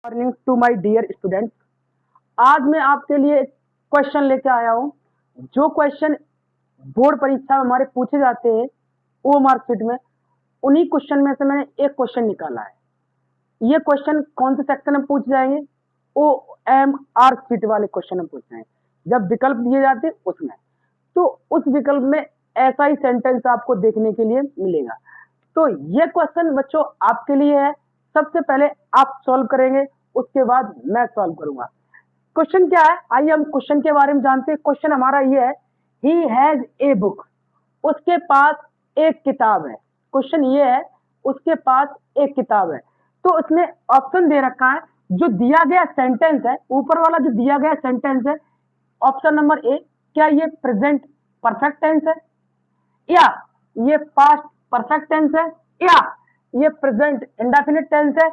Morning to my dear students. आज मैं आपके लिए क्वेश्चन लेके आया हूँ। जो क्वेश्चन बोर्ड परीक्षा में हमारे पूछे जाते हैं वो मार्कशीट में, उन्हीं क्वेश्चन में से मैंने एक क्वेश्चन निकाला है। ये क्वेश्चन कौन से सेक्शन में पूछ जाएंगे? ओ एम आर सीट वाले क्वेश्चन में पूछ जाएंगे, जब विकल्प दिए जाते हैं उसमें। तो उस विकल्प में ऐसा ही सेंटेंस आपको देखने के लिए मिलेगा। तो ये क्वेश्चन बच्चों आपके लिए है। सबसे पहले आप सॉल्व करेंगे, उसके बाद मैं सॉल्व करूंगा। क्वेश्चन क्या है, आइए हम क्वेश्चन के बारे में जानते हैं। क्वेश्चन हमारा ये है, ही हैज ए बुक। उसके पास एक किताब है। क्वेश्चन ये है, उसके पास एक किताब है। तो उसमें ऑप्शन दे रखा है, जो दिया गया सेंटेंस है, ऊपर वाला जो दिया गया सेंटेंस है, ऑप्शन नंबर ए, क्या ये प्रेजेंट परफेक्ट टेंस है, या ये पास्ट परफेक्ट टेंस है, या ये प्रेजेंट इंडेफिनिट टेंस है,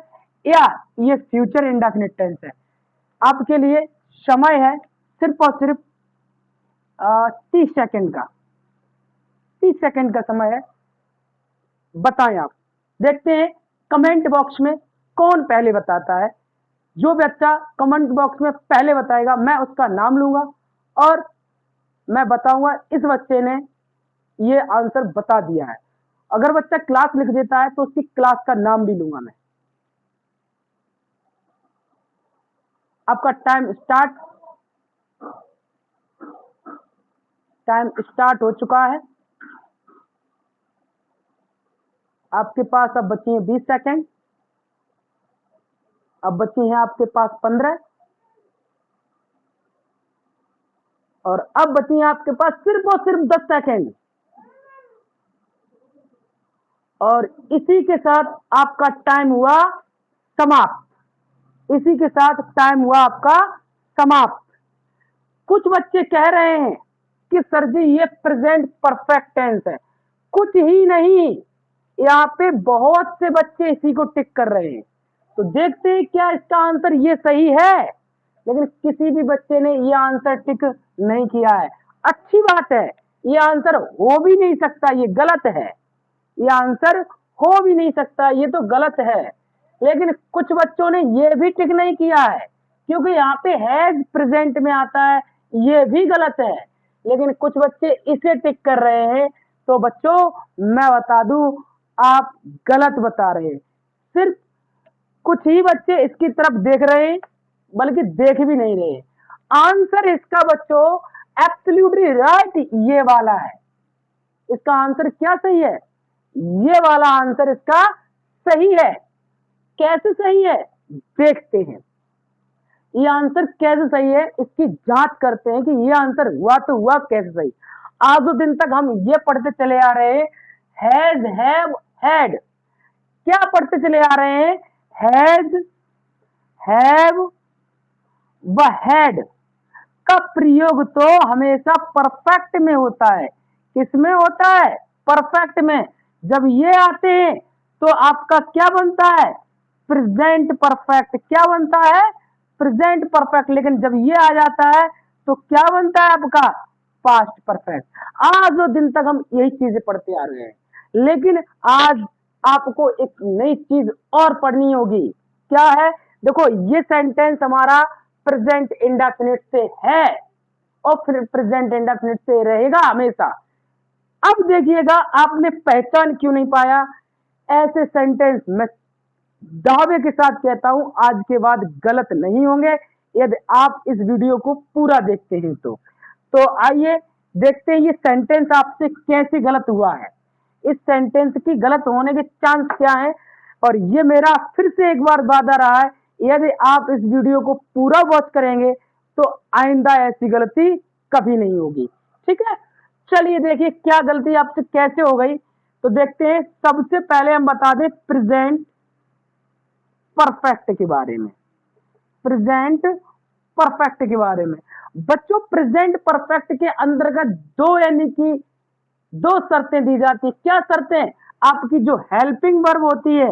या ये फ्यूचर इंडेफिनिट टेंस है। आपके लिए समय है सिर्फ और सिर्फ 30 सेकंड का। 30 सेकंड का समय है, बताएं आप। देखते हैं कमेंट बॉक्स में कौन पहले बताता है। जो बच्चा कमेंट बॉक्स में पहले बताएगा मैं उसका नाम लूंगा और मैं बताऊंगा इस बच्चे ने ये आंसर बता दिया है। अगर बच्चा क्लास लिख देता है तो उसकी क्लास का नाम भी लूंगा मैं। आपका टाइम स्टार्ट हो चुका है। आपके पास अब बची हैं 20 सेकंड। अब बची हैं आपके पास 15, और अब बची हैं आपके पास सिर्फ और सिर्फ 10 सेकंड। और इसी के साथ आपका टाइम हुआ समाप्त। इसी के साथ टाइम हुआ आपका समाप्त। कुछ बच्चे कह रहे हैं कि सर जी ये प्रेजेंट परफेक्ट टेंस है। कुछ ही नहीं, यहाँ पे बहुत से बच्चे इसी को टिक कर रहे हैं। तो देखते हैं क्या इसका आंसर ये सही है। लेकिन किसी भी बच्चे ने ये आंसर टिक नहीं किया है। अच्छी बात है, ये आंसर हो भी नहीं सकता, ये गलत है। ये आंसर हो भी नहीं सकता, ये तो गलत है। लेकिन कुछ बच्चों ने ये भी टिक नहीं किया है, क्योंकि यहाँ पे हैज प्रेजेंट में आता है, ये भी गलत है। लेकिन कुछ बच्चे इसे टिक कर रहे हैं। तो बच्चों मैं बता दूं, आप गलत बता रहे हैं। सिर्फ कुछ ही बच्चे इसकी तरफ देख रहे हैं, बल्कि देख भी नहीं रहे। आंसर इसका बच्चों एब्सोल्युटली राइट ये वाला है। इसका आंसर क्या सही है? ये वाला आंसर इसका सही है। कैसे सही है देखते हैं। ये आंसर कैसे सही है इसकी जांच करते हैं कि ये आंसर हुआ तो हुआ कैसे सही। आज दो दिन तक हम ये पढ़ते चले आ रहे हैं, हैज, हैव, हैड। क्या पढ़ते चले आ रहे हैं? हैज, हैव व हैड का प्रयोग तो हमेशा परफेक्ट में होता है। किसमें होता है? परफेक्ट में। जब ये आते हैं तो आपका क्या बनता है? Present perfect. क्या बनता है? Present perfect. लेकिन जब ये आ जाता है तो क्या बनता है आपका? Past perfect. आज दो दिन तक हम यही चीजें पढ़ते आ रहे हैं, लेकिन आज आपको एक नई चीज और पढ़नी होगी। क्या है? देखो ये सेंटेंस हमारा प्रेजेंट इंडेफिनिट से है और फिर प्रेजेंट इंडेफिनिट से रहेगा हमेशा। अब देखिएगा, आपने पहचान क्यों नहीं पाया? ऐसे सेंटेंस मैं दावे के साथ कहता हूं आज के बाद गलत नहीं होंगे, यदि आप इस वीडियो को पूरा देखते हैं तो आइए देखते हैं ये सेंटेंस आपसे कैसे गलत हुआ है। इस सेंटेंस की गलत होने के चांस क्या है। और ये मेरा फिर से एक बार वादा रहा है, यदि आप इस वीडियो को पूरा वॉच करेंगे तो आइंदा ऐसी गलती कभी नहीं होगी। ठीक है, चलिए देखिए क्या गलती आपसे कैसे हो गई। तो देखते हैं। सबसे पहले हम बता दें प्रेजेंट परफेक्ट के बारे में। प्रेजेंट परफेक्ट के बारे में बच्चों, प्रेजेंट परफेक्ट के अंतर्गत दो यानी कि दो शर्तें दी जाती है। क्या शर्तें? आपकी जो हेल्पिंग वर्ब होती है,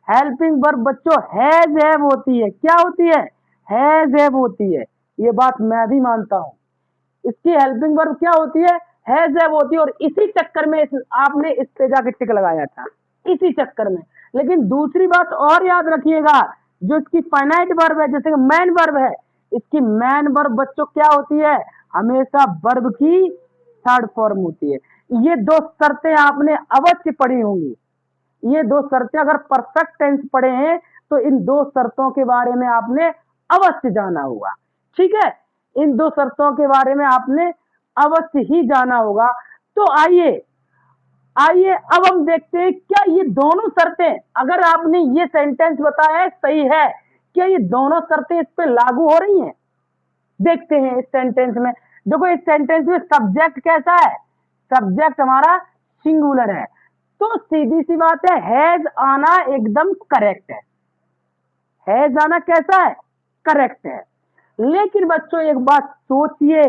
हेल्पिंग वर्ब बच्चों हैज, हैव होती है। क्या होती है? हैज, हैव होती है। ये बात मैं भी मानता हूं। इसकी हेल्पिंग वर्ब क्या होती है? हैज, हैव होती है। और इसी चक्कर में आपने इस पे जाके टिक लगाया था, इसी चक्कर में। लेकिन दूसरी बात और याद रखिएगा, जो इसकी फाइनाइट वर्ब है, जैसे मैन वर्ब है, इसकी मैन वर्ब बच्चों क्या होती है, हमेशा वर्ब की थर्ड फॉर्म होती है। ये दो शर्तें आपने अवश्य पढ़ी होंगी। ये दो शर्तें अगर परफेक्ट टेंस पढ़े हैं तो इन दो शर्तों के बारे में आपने अवश्य जाना होगा। ठीक है, इन दो शर्तों के बारे में आपने अवश्य ही जाना होगा। तो आइए आइए अब हम देखते हैं क्या ये दोनों शर्तें, अगर आपने ये सेंटेंस बताया है सही है, क्या ये दोनों शर्तें इस पे लागू हो रही हैं। देखते हैं इस सेंटेंस में। देखो इस सेंटेंस में सब्जेक्ट कैसा है, सब्जेक्ट हमारा सिंगुलर है, तो सीधी सी बात है हैज आना एकदम करेक्ट है। हैज आना कैसा है, करेक्ट है। लेकिन बच्चों एक बात सोचिए,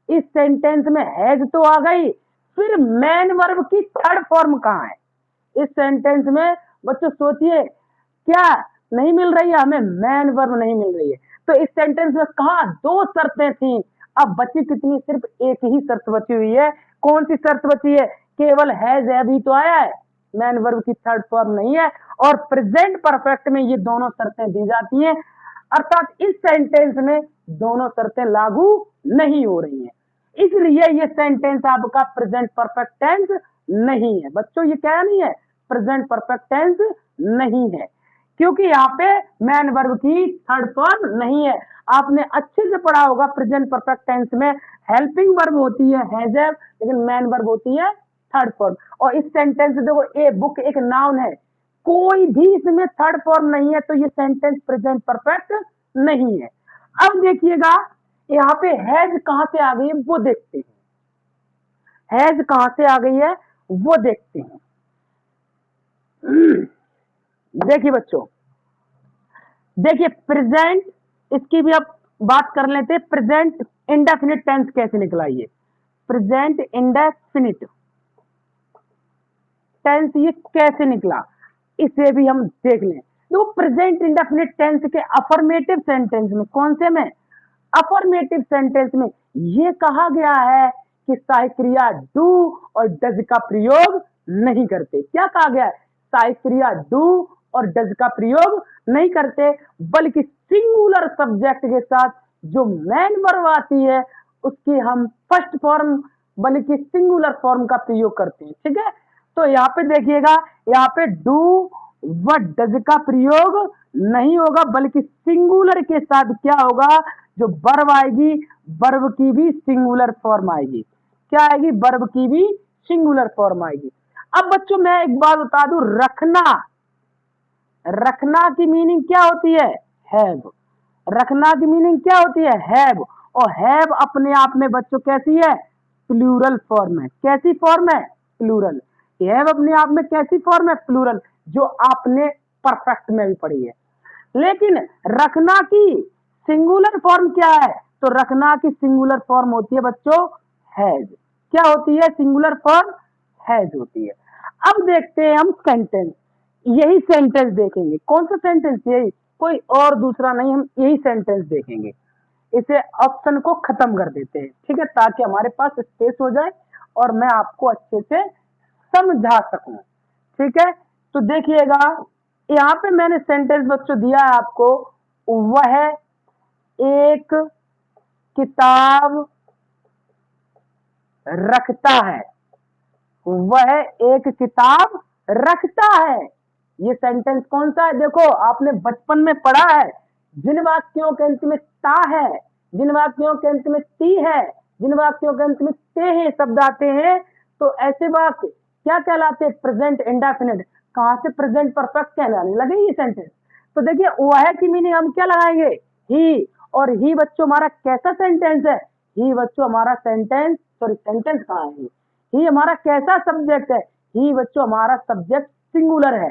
इस सेंटेंस में हैज तो आ गई, फिर मैन वर्ब की थर्ड फॉर्म कहां है। इस सेंटेंस में बच्चों सोचिए क्या नहीं मिल रही है, हमें मैन वर्ब नहीं मिल रही है। तो इस सेंटेंस में कहा दो शर्तें थी, अब बची कितनी, सिर्फ एक ही शर्त बची हुई है। कौन सी शर्त बची है, केवल हैज अभी तो आया है, मैन वर्ब की थर्ड फॉर्म नहीं है, और प्रेजेंट परफेक्ट में ये दोनों शर्तें दी जाती हैं, अर्थात इस सेंटेंस में दोनों शर्तें लागू नहीं हो रही हैं, इसलिए ये सेंटेंस आपका प्रेजेंट परफेक्ट टेंस नहीं है। बच्चों ये क्या नहीं है, प्रेजेंट परफेक्ट टेंस नहीं है, क्योंकि यहाँ पे मैन वर्ब की थर्ड फॉर्म नहीं है। आपने अच्छे से पढ़ा होगा प्रेजेंट परफेक्ट टेंस में हेल्पिंग वर्ब होती है हैज हैव, लेकिन मैन वर्ब होती है थर्ड फॉर्म। और इस सेंटेंस देखो ए बुक एक नाउन है, कोई भी इसमें थर्ड फॉर्म नहीं है, तो ये सेंटेंस प्रेजेंट परफेक्ट नहीं है। अब देखिएगा यहाँ पे हैज कहां से आ गई है वो देखते हैं, हैज कहां से आ गई है वो देखते हैं। देखिए बच्चों, देखिए प्रेजेंट, इसकी भी अब बात कर लेते हैं, प्रेजेंट इंडेफिनिट टेंस कैसे निकला, ये प्रेजेंट इंडेफिनिट टेंस ये कैसे निकला, इसे भी हम देख लें। तो प्रेजेंट इंडेफिनिट टेंस के अफर्मेटिव सेंटेंस में, कौन से में, अफर्मेटिव सेंटेंस में ये कहा गया है कि सहायक क्रिया डू और डज का प्रयोग नहीं करते। क्या कहा गया है, सहायक क्रिया डू और डज का प्रयोग नहीं करते, बल्कि सिंगुलर सब्जेक्ट के साथ जो मैन वर्ब आती है उसकी हम फर्स्ट फॉर्म बल्कि सिंगुलर फॉर्म का प्रयोग करते हैं। ठीक है, तो यहाँ पे देखिएगा, यहाँ पे डू व डज का प्रयोग नहीं होगा, बल्कि सिंगुलर के साथ क्या होगा, जो वर्ब आएगी वर्ब की भी सिंगुलर फॉर्म आएगी। क्या आएगी, वर्ब की भी सिंगुलर फॉर्म आएगी। अब बच्चों मैं एक बात बता दूं, रखना, रखना की मीनिंग क्या होती है, हैव। रखना की मीनिंग क्या होती है, हैव। और हैव अपने आप में बच्चों कैसी है, प्लूरल फॉर्म है। कैसी फॉर्म है, प्लूरल। हैव अपने आप में कैसी फॉर्म है, प्लूरल, जो आपने परफेक्ट में भी पढ़ी है। लेकिन रखना की सिंगुलर फॉर्म क्या है, तो रखना की सिंगुलर फॉर्म होती है बच्चों हैज। क्या होती है, सिंगुलर फॉर्म हैज होती है। अब देखते हैं हम सेंटेंस, यही सेंटेंस देखेंगे। कौन सा सेंटेंस, यही, कोई और दूसरा नहीं, हम यही सेंटेंस देखेंगे। इसे ऑप्शन को खत्म कर देते हैं, ठीक है, ताकि हमारे पास स्पेस हो जाए और मैं आपको अच्छे से समझा सकूं। ठीक है, तो देखिएगा यहाँ पे मैंने सेंटेंस बच्चों दिया है आपको, वह एक किताब रखता है, वह एक किताब रखता है। ये सेंटेंस कौन सा है, देखो आपने बचपन में पढ़ा है, जिन वाक्यों के अंत में ता है, जिन वाक्यों के अंत में ती है, जिन वाक्यों के अंत में ते हैं शब्द आते हैं, तो ऐसे वाक्य क्या कहलाते हैं, प्रेजेंट इंडेफिनिट। कहां से प्रेजेंट परफेक्ट कहलाने लगे ये सेंटेंस। तो देखिए वह की मीनिंग हम क्या लगाएंगे, ही। और ही बच्चों हमारा कैसा सेंटेंस है, ही बच्चों हमारा सेंटेंस, सॉरी सेंटेंस कहाँ है, ही हमारा कैसा सब्जेक्ट है, ही बच्चों हमारा सब्जेक्ट सिंगुलर है।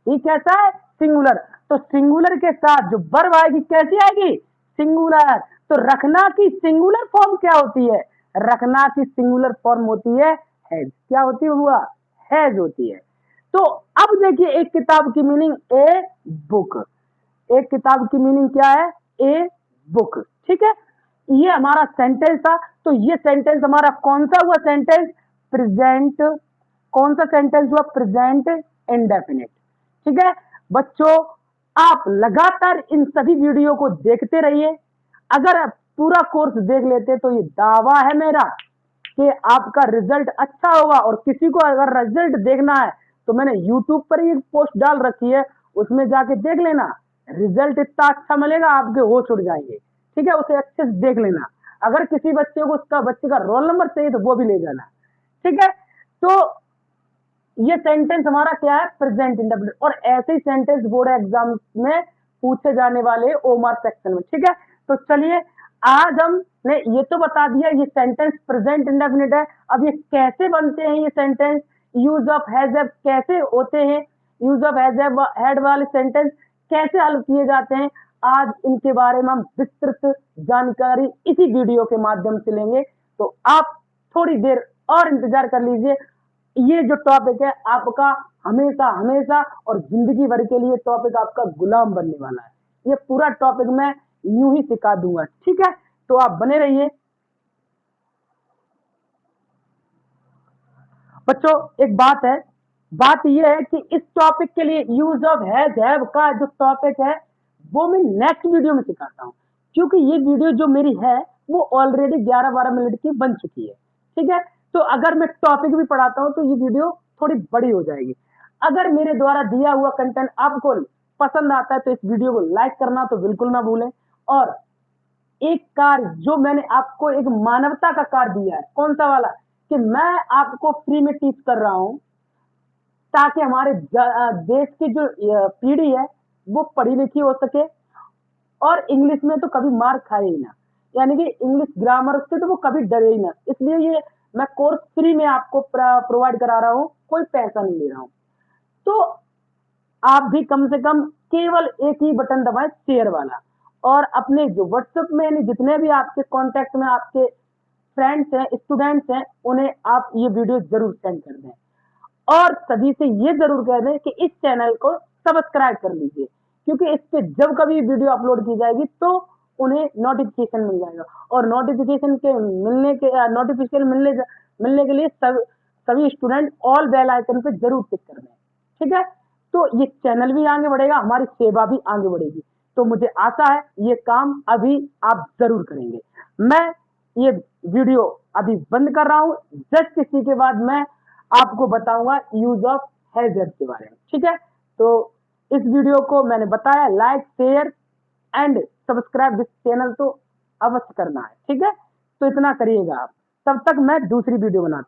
ही कैसा है, सिंगुलर। तो सिंगुलर के साथ जो वर्ब आएगी कैसी आएगी, सिंगुलर। तो रखना की सिंगुलर फॉर्म क्या होती है, रखना की सिंगुलर फॉर्म होती है हैज। क्या होती है हुआ, हैज होती है। तो अब देखिए एक किताब की मीनिंग ए बुक, एक किताब की मीनिंग क्या है, ए बुक। ठीक है, ये हमारा सेंटेंस था। तो ये सेंटेंस हमारा कौन सा हुआ सेंटेंस, प्रेजेंट, कौन सा सेंटेंस हुआ, प्रेजेंट इंडेफिनिट। ठीक है बच्चों, आप लगातार इन सभी वीडियो को देखते रहिए। अगर आप पूरा कोर्स देख लेते तो ये दावा है मेरा कि आपका रिजल्ट अच्छा होगा। और किसी को अगर रिजल्ट देखना है तो मैंने यूट्यूब पर ही एक पोस्ट डाल रखी है, उसमें जाके देख लेना। रिजल्ट इतना अच्छा मिलेगा, आपके होश उड़ जाएंगे। ठीक है, उसे अच्छे से देख लेना। अगर किसी बच्चे को उसका बच्चे का रोल नंबर चाहिए तो वो भी ले जाना। ठीक है, तो ये सेंटेंस हमारा क्या है, प्रेजेंट इंडेफिनिट। और ऐसे ही सेंटेंस बोर्ड एग्जाम में पूछे जाने वाले ओमार सेक्शन में। ठीक है, तो चलिए आज हमने ये तो बता दिया ये सेंटेंस प्रेजेंट इंडेफिनिट है। अब ये कैसे बनते हैं, ये sentence use of has have कैसे होते हैं, यूज ऑफ हैज हैड वाले सेंटेंस कैसे हल किए जाते हैं, आज इनके बारे में हम विस्तृत जानकारी इसी वीडियो के माध्यम से लेंगे। तो आप थोड़ी देर और इंतजार कर लीजिए। ये जो टॉपिक है आपका हमेशा हमेशा और जिंदगी भर के लिए टॉपिक आपका गुलाम बनने वाला है। ये पूरा टॉपिक मैं यूं ही सिखा दूंगा। ठीक है, तो आप बने रहिए। बच्चों एक बात यह है कि इस टॉपिक के लिए यूज ऑफ हैज हैव का जो टॉपिक है वो मैं नेक्स्ट वीडियो में सिखाता हूँ, क्योंकि ये वीडियो जो मेरी है वो ऑलरेडी 11-12 मिनट की बन चुकी है। ठीक है, तो अगर मैं टॉपिक भी पढ़ाता हूँ तो ये वीडियो थोड़ी बड़ी हो जाएगी। अगर मेरे द्वारा दिया हुआ कंटेंट आपको पसंद आता है तो इस वीडियो को लाइक करना तो बिल्कुल ना भूलें। और एक कार्य जो मैंने आपको एक मानवता का कार्य दिया है, कौन सा वाला, कि मैं आपको फ्री में टीच कर रहा हूं ताकि हमारे देश की जो पीढ़ी है वो पढ़ी लिखी हो सके और इंग्लिश में तो कभी मार खाए ही ना, यानी कि इंग्लिश ग्रामर से तो वो कभी डरे ही ना। इसलिए ये मैं कोर्स फ्री में आपको प्रोवाइड करा रहा हूँ, कोई पैसा नहीं ले रहा हूँ। तो आप भी कम से कम केवल एक ही बटन दबाएं, शेयर वाला, और अपने जो व्हाट्सएप में यानी जितने भी आपके कांटेक्ट में आपके फ्रेंड्स हैं, स्टूडेंट्स हैं, उन्हें आप ये वीडियो जरूर सेंड कर दें। और सभी से ये जरूर कह दें कि इस चैनल को सब्सक्राइब कर लीजिए, क्योंकि इस पे जब कभी वीडियो अपलोड की जाएगी तो उन्हें नोटिफिकेशन मिल जाएगा। और नोटिफिकेशन मिलने के लिए सभी स्टूडेंट ऑल बेल आइकन पे जरूर क्लिक कर दें। ठीक है, तो ये चैनल भी आगे बढ़ेगा, हमारी सेवा भी आगे बढ़ेगी। तो मुझे आशा है ये काम अभी आप जरूर करेंगे। मैं ये वीडियो अभी बंद कर रहा हूं, जस्ट इसी के बाद मैं आपको बताऊंगा यूज ऑफ हैजर्ड के बारे में। ठीक है, तो इस वीडियो को मैंने बताया like share and subscribe this channel तो अवश्य करना है। ठीक है, तो इतना करिएगा आप। तब तक मैं दूसरी वीडियो बनाता हूं।